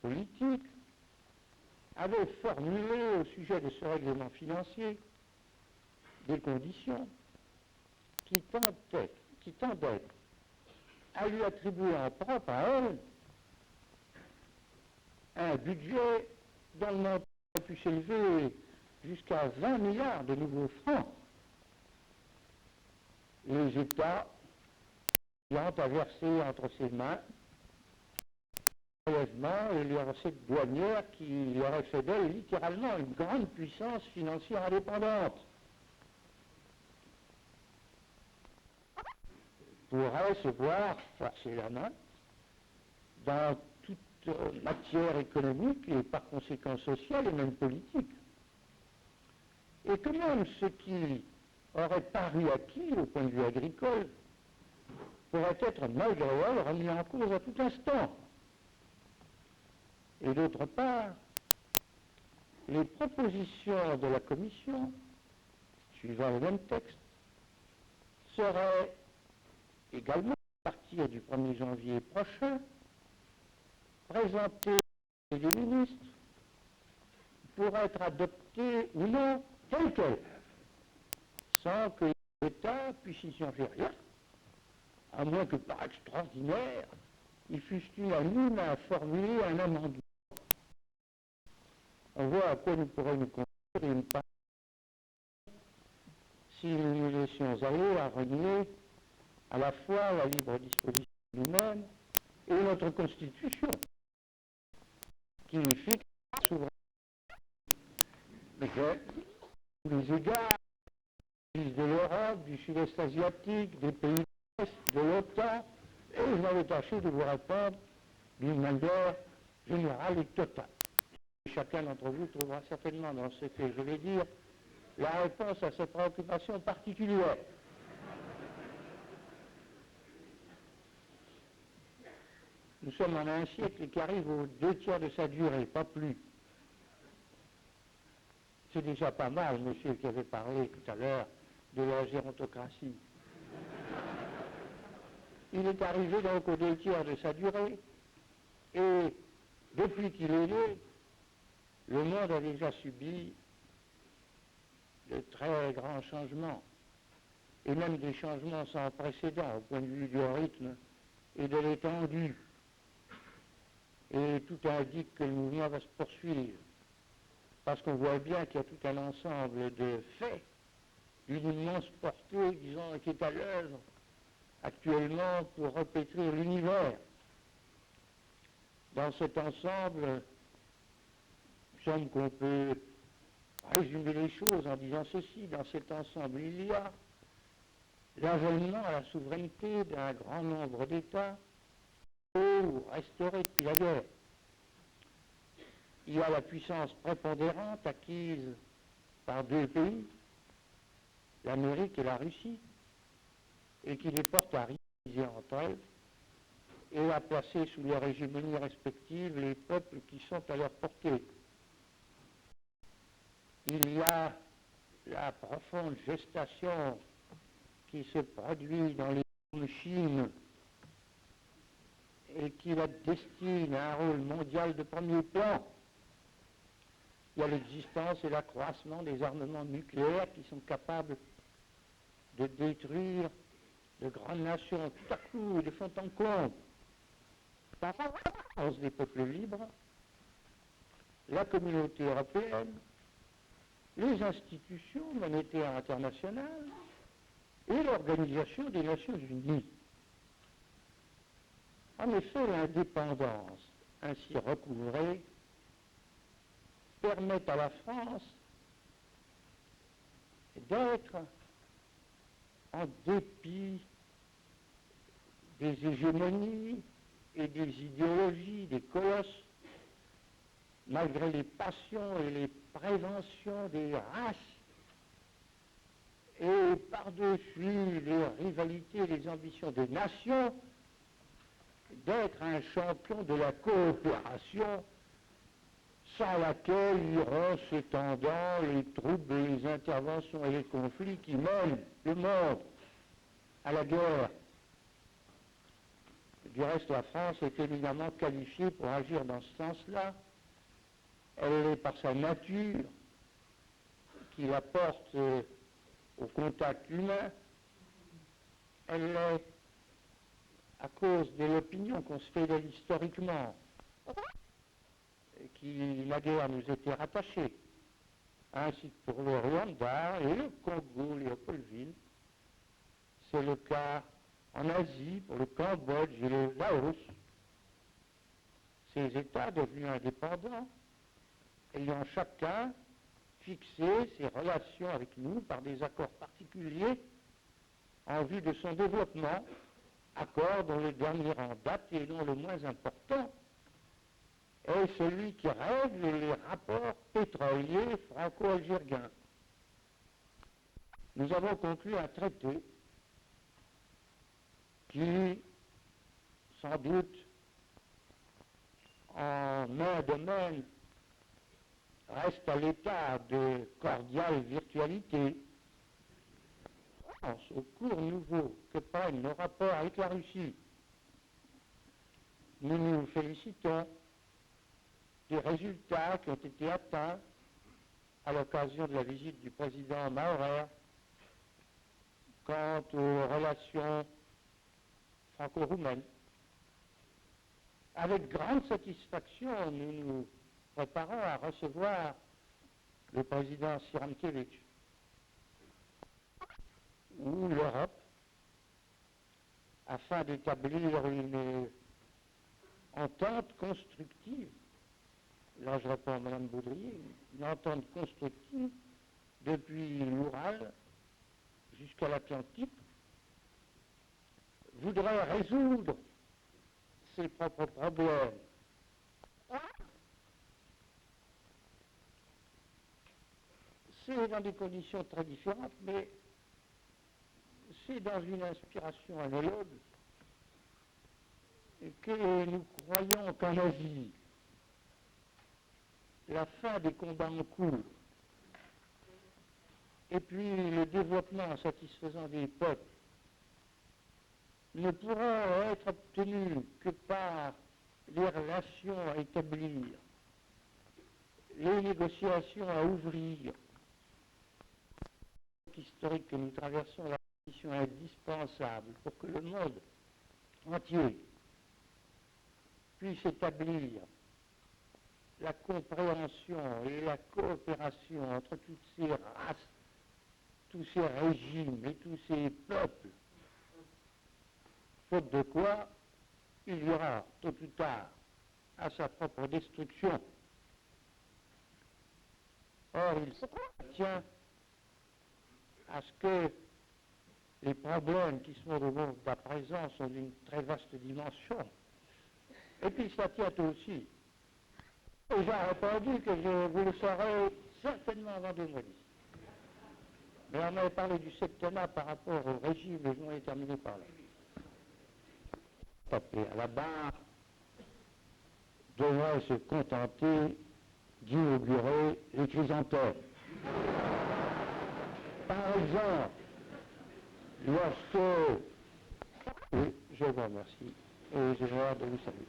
politique, avait formulé au sujet de ce règlement financier des conditions qui tendaient à lui attribuer en propre à elle un budget dont le montant a pu s'élever jusqu'à 20 milliards de nouveaux francs. Les États ayant à verser entre ses mains prélèvements et les recettes douanières qui auraient fait d'elle littéralement une grande puissance financière indépendante, pourrait se voir forcer la main dans toute matière économique et par conséquent sociale et même politique. Et que même ce qui aurait paru acquis au point de vue agricole pourrait être malgré elle remis en cause à tout instant. Et d'autre part, les propositions de la Commission, suivant le même texte, seraient également, à partir du 1er janvier prochain, présentées au Conseil des ministres pour être adoptées ou non telles quelles, sans que l'État puisse y changer rien, à moins que par extraordinaire, ils fussent unanimes à formuler un amendement. On voit à quoi nous pourrions nous conduire une part si nous nous laissions aller à renier à la fois la libre disposition nous-mêmes et notre Constitution, qui fixe la souveraineté. Mais que tous les égards, de l'Europe, du sud-est asiatique, des pays de l'Est, de l'OTAN, et je m'avais tâché de vous répondre d'une manière générale et totale. Chacun d'entre vous trouvera certainement dans ce que je vais dire la réponse à cette préoccupation particulière. Nous sommes en un siècle qui arrive aux 2/3 de sa durée, pas plus. C'est déjà pas mal, monsieur qui avait parlé tout à l'heure de la gérontocratie. Il est arrivé donc aux 2/3 de sa durée, et depuis qu'il est né, le monde a déjà subi de très grands changements, et même des changements sans précédent au point de vue du rythme et de l'étendue. Et tout indique que le mouvement va se poursuivre, parce qu'on voit bien qu'il y a tout un ensemble de faits d'une immense portée, disons, qui est à l'œuvre actuellement pour repétrir l'univers. Dans cet ensemble, il me semble qu'on peut résumer les choses en disant ceci: dans cet ensemble, il y a l'avènement à la souveraineté d'un grand nombre d'États restaurés depuis la guerre. Il y a la puissance prépondérante acquise par deux pays, l'Amérique et la Russie, et qui les porte à rivaliser entre elles et à placer sous leur hégémonie respective les peuples qui sont à leur portée. Il y a la profonde gestation qui se produit dans les Chine et qui la destine à un rôle mondial de premier plan. Il y a l'existence et l'accroissement des armements nucléaires qui sont capables de détruire de grandes nations tout à coup et de fond en comble. Par la des peuples libres, la communauté européenne, les institutions monétaires internationales et l'Organisation des Nations Unies. En effet, l'indépendance ainsi recouvrée permet à la France d'être, en dépit des hégémonies et des idéologies des colosses, malgré les passions et les préventions des races, et par-dessus les rivalités et les ambitions des nations, d'être un champion de la coopération sans laquelle iront s'étendant les troubles, les interventions et les conflits qui mènent le monde à la guerre. Du reste, la France est éminemment qualifiée pour agir dans ce sens-là. Elle est par sa nature, qui la porte au contact humain. Elle l'est à cause de l'opinion qu'on se fait d'elle historiquement, qui naguère nous était rattachée, ainsi que pour le Rwanda et le Congo, Léopoldville. C'est le cas en Asie, pour le Cambodge et le Laos. Ces États devenus indépendants, ayant chacun fixé ses relations avec nous par des accords particuliers en vue de son développement, accord dont le dernier en date et non le moins important est celui qui règle les rapports pétroliers franco-algériens. Nous avons conclu un traité qui, sans doute, en un domaine, reste à l'état de cordiale virtualité. Au cours nouveau que prennent nos rapports avec la Russie, nous nous félicitons des résultats qui ont été atteints à l'occasion de la visite du président Maurer quant aux relations franco-roumaines. Avec grande satisfaction, nous nous préparons à recevoir le président Cyrankiewicz, ou l'Europe, afin d'établir une entente constructive. Là, je réponds à Mme Baudrier, une entente constructive depuis l'Oural jusqu'à l'Atlantique, voudrait résoudre ses propres problèmes. C'est dans des conditions très différentes, mais c'est dans une inspiration analogue que nous croyons qu'en Asie, la fin des combats en cours et puis le développement satisfaisant des peuples ne pourront être obtenus que par les relations à établir, les négociations à ouvrir. Historique que nous traversons la condition indispensable pour que le monde entier puisse établir la compréhension et la coopération entre toutes ces races, tous ces régimes et tous ces peuples, faute de quoi il y aura tôt ou tard à sa propre destruction. Or, il tient à ce que les problèmes qui sont au monde à présent sont d'une très vaste dimension. Et puis ça tient aussi. Et j'ai répondu que vous le saurez certainement avant 2010. Mais on avait parlé du septennat par rapport au régime et je m'en ai terminé par là. Taper à la barre devrait se contenter d'inaugurer les chrysanthèmes. Par exemple, lorsque... Oui, je vous remercie et j'ai l'air de vous saluer.